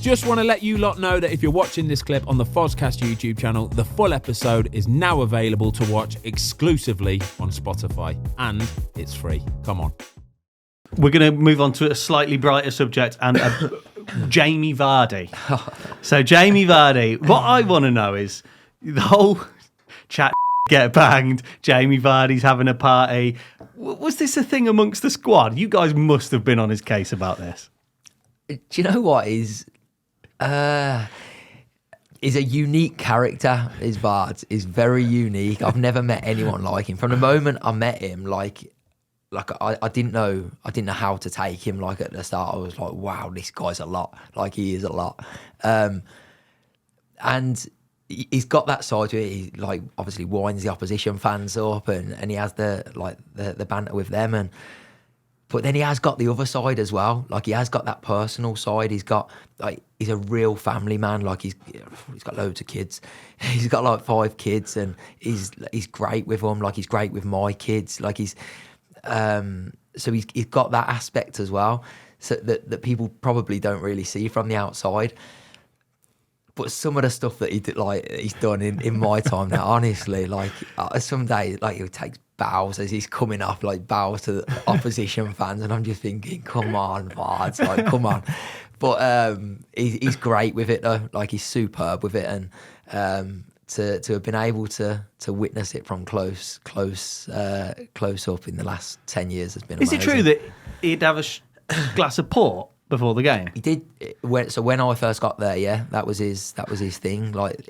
Just want to let you lot know that if you're watching this clip on the Fozcast YouTube channel, the full episode is now available to watch exclusively on Spotify, and it's free. Come on. We're going to move on to a slightly brighter subject, and Jamie Vardy. So Jamie Vardy, what I want to know is the whole chat get banged, Jamie Vardy's having a party. Was this a thing amongst the squad? You guys must have been on his case about this. Do you know what is a unique character? Is Vardys is very unique. I've never met anyone like him. From the moment I met him, like I didn't know how to take him. Like at the start, I was like, wow, this guy's a lot. Like he is a lot, and he's got that side to it. He like obviously winds the opposition fans up, and he has the banter with them, but then he has got the other side as well. Like he has got that personal side. He's got he's a real family man. Like he's got loads of kids. He's got like 5 kids, and he's great with them. Like he's great with my kids. Like he's so he's got that aspect as well. So that people probably don't really see from the outside. But some of the stuff that he's done in my time now, honestly, like some days, like he'll take bows as he's coming up, like bows to the opposition fans, and I'm just thinking, come on, Vards, like come on. But he's great with it though, like he's superb with it, and to have been able to witness it from close up in the last 10 years has been amazing. Is it true that he'd have a glass of port before the game? He did. So when I first got there, yeah, that was his thing. Like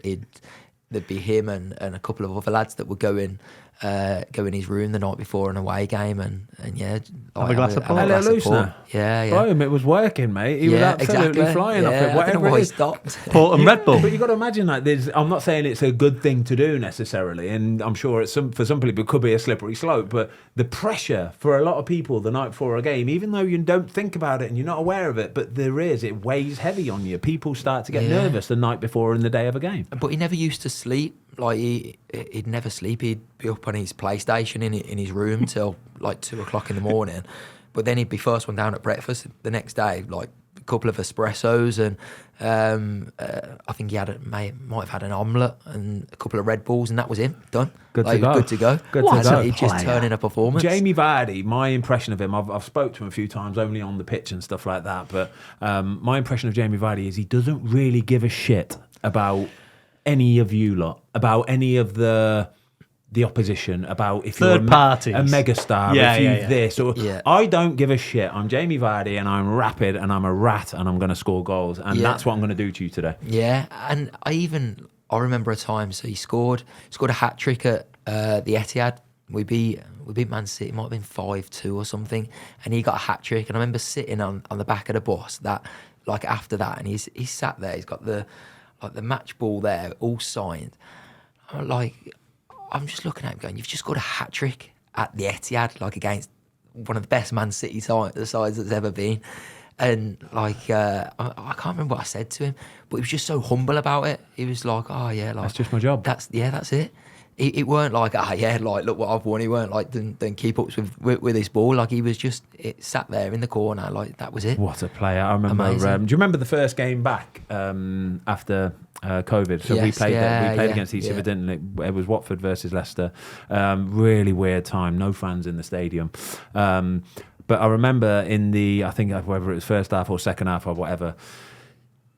there'd be him and a couple of other lads that would go in his room the night before an away game, and yeah, have a glass of port. Yeah. Boom, it was working, mate. He was absolutely flying off it. Whatever he stopped. Port and Red Bull. But you got to imagine, like, I'm not saying it's a good thing to do necessarily, and I'm sure for some people it could be a slippery slope. But the pressure for a lot of people the night before a game, even though you don't think about it and you're not aware of it, but there is, it weighs heavy on you. People start to get nervous the night before and the day of a game. But he never used to sleep. Like he'd never sleep. He'd be up on his PlayStation in his room till like 2 o'clock in the morning. But then he'd be first one down at breakfast the next day, like a couple of espressos, and I think he might have had an omelette and a couple of Red Bulls, and that was him. Done. Good to go. He'd just turn in a performance. Jamie Vardy, my impression of him, I've spoke to him a few times, only on the pitch and stuff like that. But my impression of Jamie Vardy is he doesn't really give a shit about any of you lot, about any of the opposition, about if third you're parties, a megastar, this or yeah. I don't give a shit. I'm Jamie Vardy and I'm rapid and I'm a rat and I'm going to score goals, and that's what I'm going to do to you today. Yeah, and I remember a time. So he scored a hat trick at the Etihad. We beat Man City. It might have been 5-2 or something, and he got a hat trick. And I remember sitting on the back of the bus after that, and he's sat there. He's got the match ball there, all signed. I'm just looking at him going, you've just got a hat trick at the Etihad, like against one of the best Man City sides that's ever been. And I can't remember what I said to him, but he was just so humble about it. He was like, oh yeah, like, that's just my job. That's it. It weren't like, like look what I've won. He weren't like, then keep up with his ball. Like he was just sat there in the corner, like that was it. What a player! I remember. Do you remember the first game back after COVID? So we played against each other, didn't it? It was Watford versus Leicester. Really weird time. No fans in the stadium. But I remember I think whether it was first half or second half or whatever,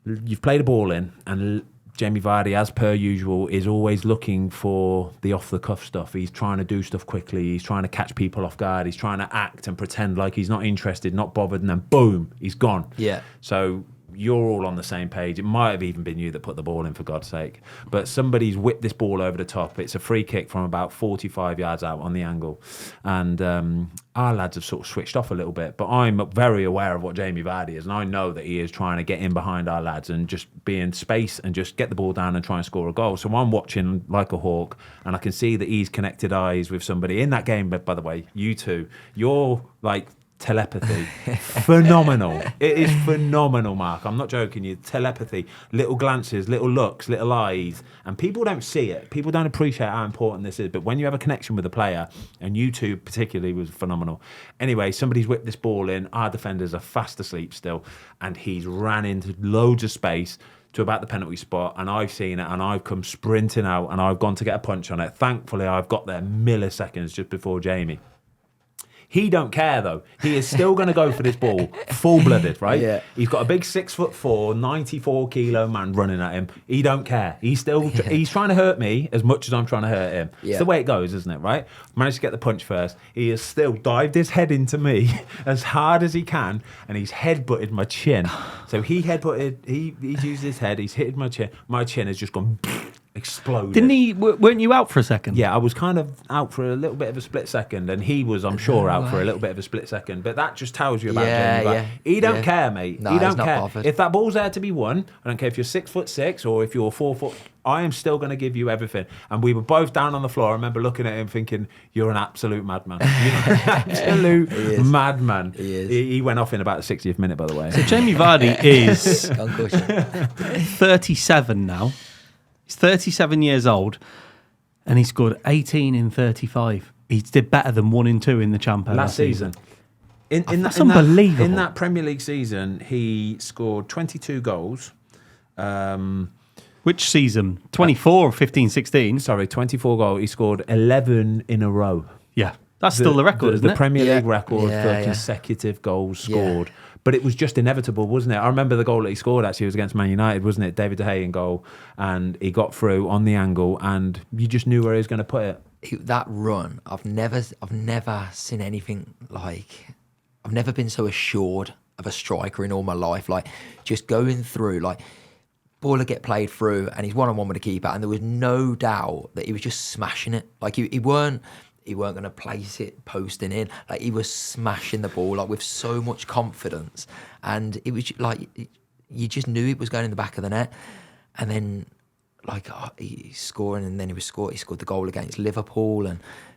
you've played a ball in, and Jamie Vardy, as per usual, is always looking for the off-the-cuff stuff. He's trying to do stuff quickly. He's trying to catch people off guard. He's trying to act and pretend like he's not interested, not bothered, and then boom, he's gone. Yeah. So you're all on the same page. It might have even been you that put the ball in, for God's sake. But somebody's whipped this ball over the top. It's a free kick from about 45 yards out on the angle. And our lads have sort of switched off a little bit. But I'm very aware of what Jamie Vardy is. And I know that he is trying to get in behind our lads and just be in space and just get the ball down and try and score a goal. So I'm watching like a hawk, and I can see that he's connected eyes with somebody in that game. But by the way, you two, you're like telepathy. Phenomenal. It is phenomenal, Mark. I'm not joking you. Telepathy, little glances, little looks, little eyes. And people don't see it. People don't appreciate how important this is. But when you have a connection with a player, and you two particularly was phenomenal. Anyway, somebody's whipped this ball in. Our defenders are fast asleep still. And he's ran into loads of space to about the penalty spot, and I've seen it, and I've come sprinting out, and I've gone to get a punch on it. Thankfully, I've got there milliseconds just before Jamie. He don't care though. He is still going to go for this ball, full-blooded, right? Yeah. He's got a big 6'4", 94-kilo man running at him. He don't care. He's trying to hurt me as much as I'm trying to hurt him. Yeah. It's the way it goes, isn't it? Right? Managed to get the punch first. He has still dived his head into me as hard as he can, and he's headbutted my chin. So he's used his head. He's hit my chin. My chin has just gone. Exploded. Didn't he? Weren't you out for a second? Yeah, I was kind of out for a little bit of a split second, and he was, I'm sure, out for a little bit of a split second. But that just tells you about Jamie Vardy. He don't care, mate. No, he don't care. Bothered. If that ball's there to be won, I don't care if you're 6'6" or if you're 4 foot. I am still going to give you everything. And we were both down on the floor. I remember looking at him thinking, you're an absolute madman. You're an absolute madman. He is. He went off in about the 60th minute, by the way. So Jamie Vardy is 37 now. He's 37 years old, and he scored 18 in 35. He did better than 1 in 2 in the Champions last season. That's unbelievable. In that Premier League season, he scored 22 goals. Which season? 24 or 15-16? Sorry, 24 goals. He scored 11 in a row. Yeah, that's still the record, isn't it? The Premier League record for consecutive goals scored. But it was just inevitable, wasn't it? I remember the goal that he scored, actually, was against Man United, wasn't it? David De Gea in goal. And he got through on the angle, and you just knew where he was going to put it. That run, I've never seen anything like... I've never been so assured of a striker in all my life. Like, just going through, like... Ball would get played through, and he's one-on-one with the keeper, and there was no doubt that he was just smashing it. Like, he weren't going to place it posting in. Like, he was smashing the ball with so much confidence, and it was like you just knew it was going in the back of the net. And then he's scoring, and then he scored the goal against Liverpool,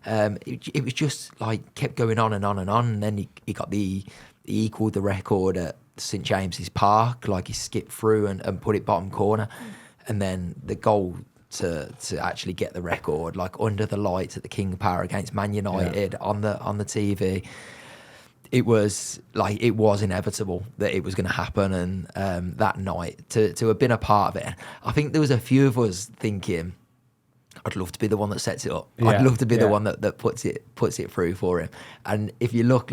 and it was just kept going on and on and on. And then he got he equalled the record at St James's Park. He skipped through and put it bottom corner, and then the goal to actually get the record, under the lights at the King Power against Man United on the TV. It was inevitable that it was going to happen, and that night to have been a part of it, I think there was a few of us thinking, I'd love to be the one that sets it up. I'd love to be the one that puts it through for him. And if you look,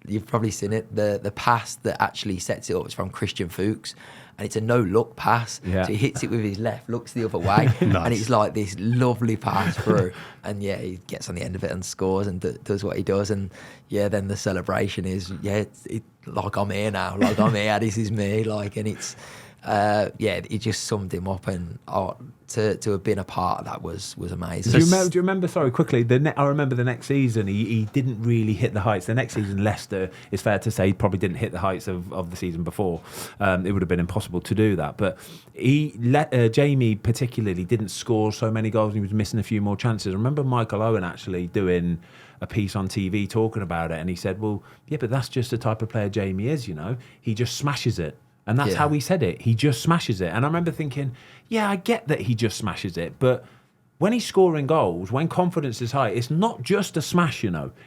you've probably seen it, the pass that actually sets it up is from Christian Fuchs, and it's a no-look pass. Yeah. So he hits it with his left, looks the other way, nice. And it's this lovely pass through. And he gets on the end of it and scores and does what he does. And then the celebration is, I'm here now. I'm here, this is me. And it's... it just summed him up, and to have been a part of that was amazing. Do you remember? Sorry, quickly. I remember the next season he didn't really hit the heights. The next season, Leicester, it's fair to say, he probably didn't hit the heights of the season before. It would have been impossible to do that. But Jamie particularly didn't score so many goals. He was missing a few more chances. I remember Michael Owen actually doing a piece on TV talking about it, and he said, "Well, yeah, but that's just the type of player Jamie is. He just smashes it." And that's how he said it. He just smashes it. And I remember thinking, I get that he just smashes it. But when he's scoring goals, when confidence is high, it's not just a smash,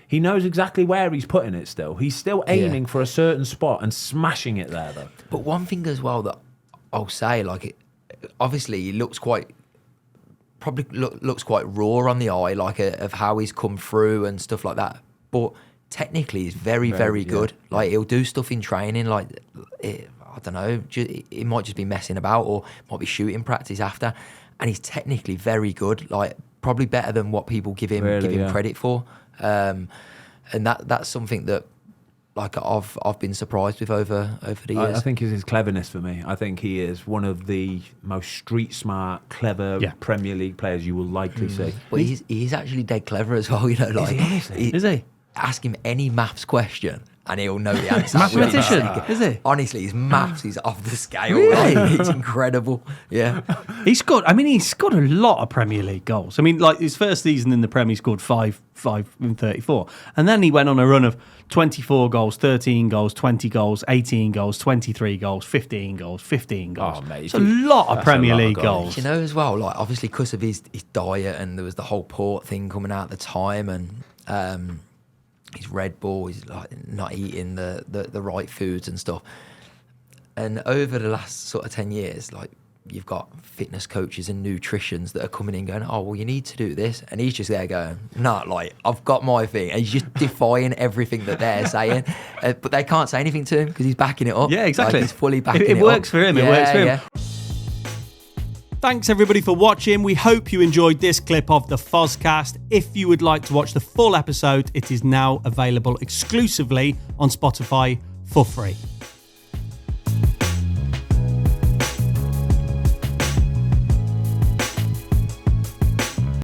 He knows exactly where he's putting it still. He's still aiming for a certain spot and smashing it there, though. But one thing as well that I'll say, obviously he looks quite raw on the eye, of how he's come through and stuff like that. But technically he's very, very good. He'll do stuff in training, I don't know, he might just be messing about or might be shooting practice after, and he's technically very good, probably better than what people give him credit for, and that's something that I've been surprised with over the years. I think it's his cleverness for me. I think he is one of the most street smart, clever Premier League players you will likely see. Well, he's actually dead clever as well. Is he? Ask him any maths question and he'll know the answer. Mathematician, is he? Honestly, his maths is off the scale. Really? Right? It's incredible. Yeah. He scored a lot of Premier League goals. I mean, like his first season in the Premier, he scored 5 in 34. And then he went on a run of 24 goals, 13 goals, 20 goals, 18 goals, 23 goals, 15 goals, 15 goals. Oh, mate, it's a lot of Premier League goals. You know, as well, like obviously because of his diet, and there was the whole port thing coming out at the time, and his Red Bull, he's like not eating the right foods and stuff. And over the last sort of 10 years, like you've got fitness coaches and nutritionists that are coming in going, oh, well, you need to do this. And he's just there going, nah, like, I've got my thing. And he's just defying everything that they're saying. But they can't say anything to him because he's backing it up. Yeah, exactly. Like, he's fully backing it up. It works for him. Yeah, it works for him. Yeah. Thanks everybody for watching. We hope you enjoyed this clip of the Fozcast. If you would like to watch the full episode, it is now available exclusively on Spotify for free.